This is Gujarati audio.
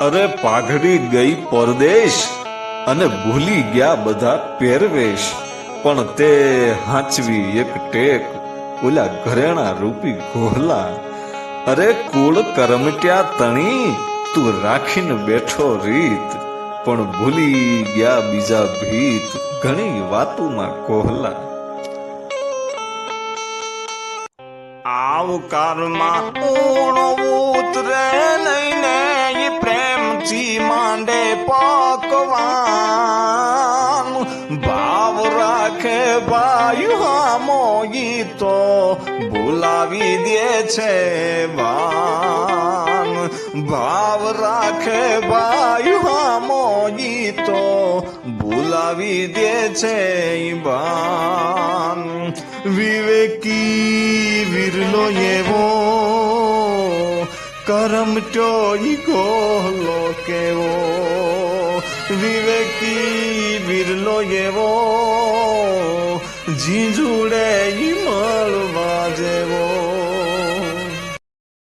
અરે પાઘડી ગઈ પરદેશ અને ભૂલી ગયા બધા પહેરવેશ, પણ તે હાંચવી એક ટેક ઓલા ઘરેણા રૂપી ઘોહલા. અરે કુળ કરમટ્યા તણી તું રાખીને બેઠો રીત, પણ ભૂલી ગયા બીજા ભીત ઘણી વાતોમાં કોહલા. આવકારમાં ઊણો ઉતરે લઈને ઈ પ્રેમથી માંડે પકવાન, ભાવ રાખે ભાઈ હામો ઈ તો ભૂલાવી દે છે વાન, ભાવ રાખે ભાઈ હામો ઈ તો ભૂલાવી દે છે ભાન. વિવેકી વિરલો એવો કરમટ્યો ઈ ગોહલો કેવો, વિવેકી વિરલો એવો ઝીંઝુડે ઈ મળવા જેવો.